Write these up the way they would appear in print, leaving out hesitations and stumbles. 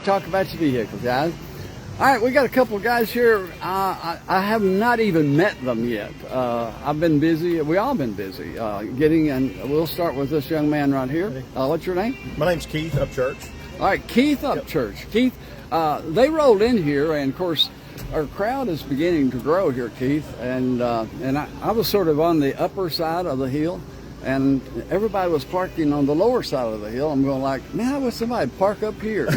Talk about your vehicles, guys. All right, we got a couple of guys here. I have not even met them yet. I've been busy. We all been busy and we'll start with this young man right here. What's your name? My name's Keith Upchurch. All right, Keith Upchurch. Yep. Keith, they rolled in here, and of course, our crowd is beginning to grow here, Keith. And I was sort of on the upper side of the hill, and everybody was parking on the lower side of the hill. I'm going like, man, I wish somebody park up here.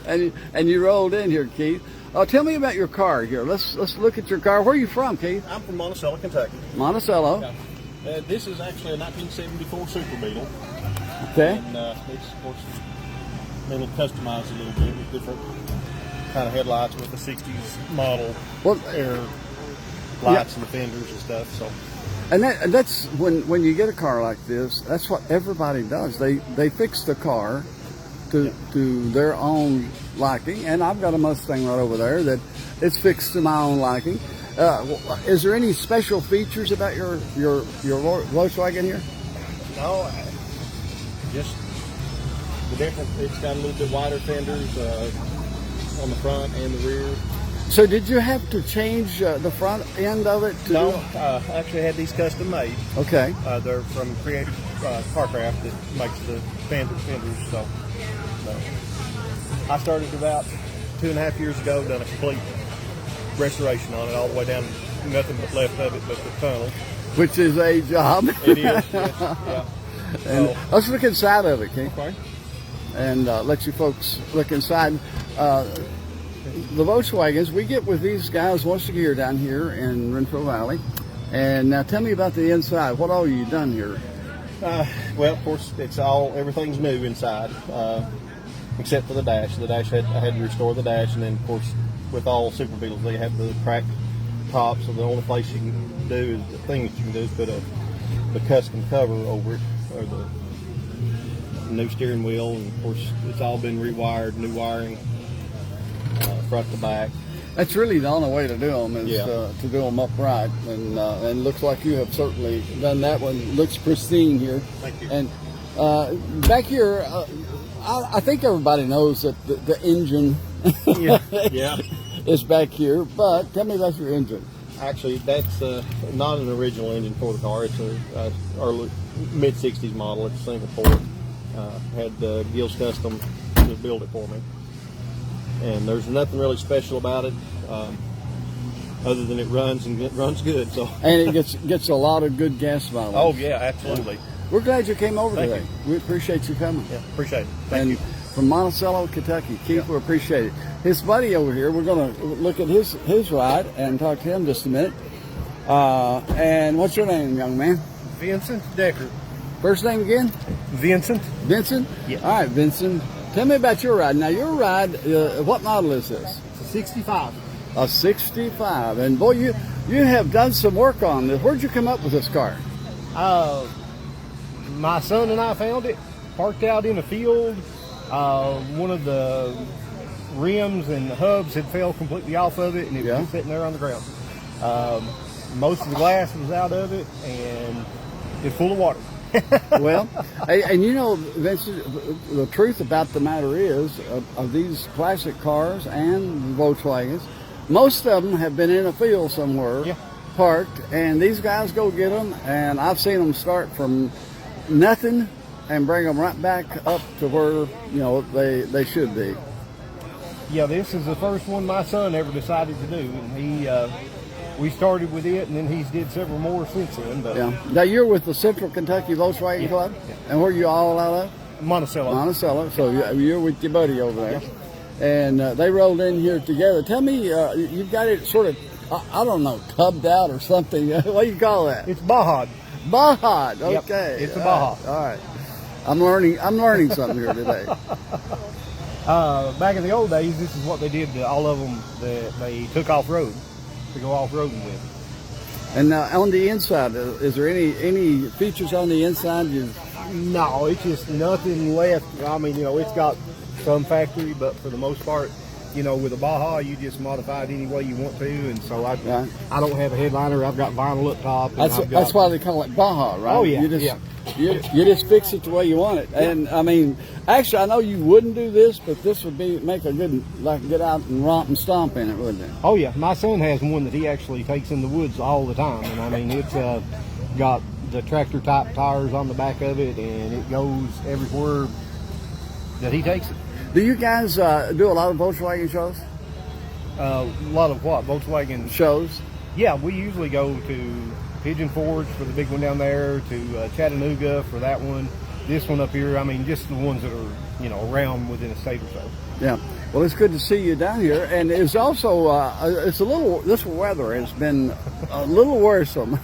And you rolled in here, Keith. Tell me about your car here. Let's look at your car. Where are you from, Keith? I'm from Monticello, Kentucky. Monticello. Yeah. This is actually a 1974 Super Beetle. Okay. And it's, of course, been customized a little bit with different kind of headlights with the 60s model air lights and the fenders and stuff. So. And that's when you get a car like this, that's what everybody does. They fix the car to their own liking, and I've got a Mustang right over there that it's fixed to my own liking. Is there any special features about your Volkswagen here? No, just the different. It's got a little bit wider fenders on the front and the rear. So did you have to change the front end of it? No, I actually had these custom made. Okay. They're from Creative Carcraft that makes the fenders. So I started about 2.5 years ago, done a complete restoration on it, all the way down, nothing but left of it but the tunnel. Which is a job. It is, yes, yeah. And so, let's look inside of it, Keith. Okay. And let you folks look inside. The Volkswagens, we get with these guys once a year down here in Renfrew Valley. And now tell me about the inside. What all you done here? Well, of course, everything's new inside, except for the dash. I had to restore the dash, and then, of course, with all Super Beetles, they have the cracked top, so the only place you can do is the thing that you can do is put the custom cover over it, or the new steering wheel, and of course, it's all been rewired, new wiring. Front to back. That's really the only way to do them is to do them upright, and looks like you have certainly done that one. Looks pristine here. Thank you. And back here, I think everybody knows that the engine is back here. But tell me about your engine. Actually, that's not an original engine for the car. It's a early mid '60s model. It's a single port. Had Gil's Custom to build it for me. And there's nothing really special about it, other than it runs and it runs good. So. And it gets a lot of good gas mileage. Oh yeah, absolutely. We're glad you came over Thank today. you. We appreciate you coming. Yeah, appreciate it. Thank you. From Monticello, Kentucky, Keith, we appreciate it. His buddy over here, we're going to look at his ride and talk to him just a minute. And what's your name, young man? Vincent Decker. First name again? Vincent. Vincent? Yeah. All right, Vincent. Tell me about your ride. Now, your ride, what model is this? It's a 65. A 65. And boy, you have done some work on this. Where'd you come up with this car? My son and I found it, parked out in a field. One of the rims and the hubs had fell completely off of it, and it was just sitting there on the ground. Most of the glass was out of it, and it's full of water. Well, and you know, Vincent, the truth about the matter is, of these classic cars and Volkswagens, most of them have been in a field somewhere, parked, and these guys go get them, and I've seen them start from nothing and bring them right back up to where, they should be. Yeah, this is the first one my son ever decided to do, and we started with it, and then he's did several more since then. But Now you're with the Central Kentucky Volkswagen Club, and where are you all out of? Monticello. Monticello. So you're with your buddy over there, and they rolled in here together. Tell me, you've got it sort of, I don't know, tubbed out or something. What do you call that? It's BaJa. BaJa. Okay. Yep, it's a BaJa. All right. I'm learning something here today. Back in the old days, this is what they did to all of them that they took off-road, to go off-roading with. And on the inside, is there any features on the inside? No, it's just nothing left. I mean, it's got some factory, but for the most part, You know, with a BaJa, you just modify it any way you want to, and so I don't have a headliner. I've got vinyl up top. And That's why they call it BaJa, right? Oh yeah, you just fix it the way you want it. And I mean, actually, I know you wouldn't do this, but this would make a good, like, get out and romp and stomp in it, wouldn't it? Oh yeah, my son has one that he actually takes in the woods all the time, and I mean, it's got the tractor type tires on the back of it, and it goes everywhere that he takes it. Do you guys do a lot of Volkswagen shows? A lot of what? Volkswagen shows? Yeah, we usually go to Pigeon Forge for the big one down there, to Chattanooga for that one. This one up here, I mean, just the ones that are, you know, around within a state or so. Yeah. Well, it's good to see you down here, and it's also it's a little, this weather has been a little worrisome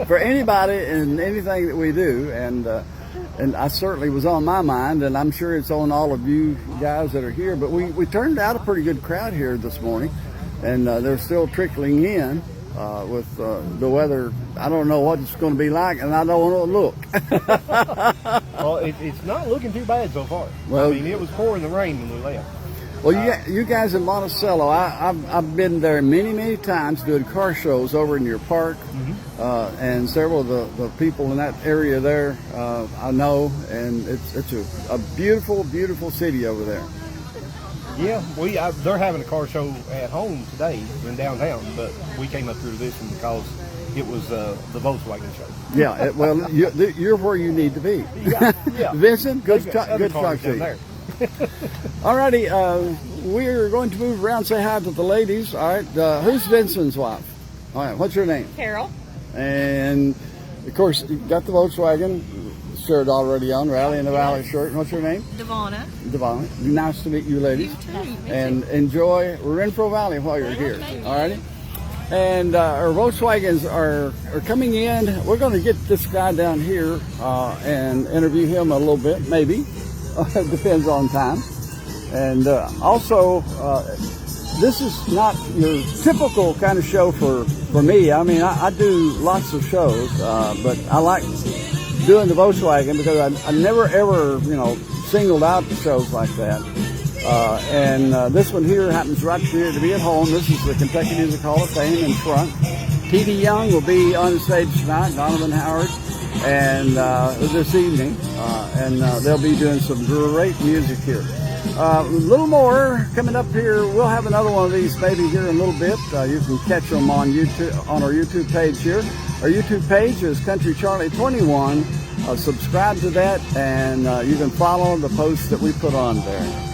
for anybody and anything that we do, and I certainly was on my mind, and I'm sure it's on all of you guys that are here. But we turned out a pretty good crowd here this morning, and they're still trickling in with the weather. I don't know what it's going to be like, and I don't want to look. Well, it's not looking too bad so far. Well, I mean, it was pouring the rain when we left. Well, you guys in Monticello, I've been there many times doing car shows over in your park, and several of the people in that area there I know, and it's a beautiful city over there. Yeah, they're having a car show at home today in downtown, but we came up through this one because it was the Volkswagen show. Yeah, well, you're where you need to be. Yeah. Vincent, good to talk to you. Alrighty, we're going to move around, say hi to the ladies. All right, who's Vincent's wife? All right, what's your name? Carol. And of course, you got the Volkswagen shirt already on, Rally in the Valley shirt. And what's your name? Devonna. Devonna. Nice to meet you, ladies. You too. And enjoy Renfro Valley while you're here. Alrighty. And our Volkswagens are coming in. We're going to get this guy down here and interview him a little bit, maybe. It depends on time. And also, this is not your typical kind of show for me. I mean, I do lots of shows, but I like doing the Volkswagen because I never ever, singled out shows like that. And this one here happens right here to be at home. This is the Kentucky Music Hall of Fame in front. T.D. Young will be on stage tonight, Donovan Howard, and this evening, and they'll be doing some great music here. A little more coming up here. We'll have another one of these maybe here in a little bit. You can catch them on YouTube, on our YouTube page here. Our YouTube page is Country Charlie 21. Subscribe to that, and you can follow the posts that we put on there.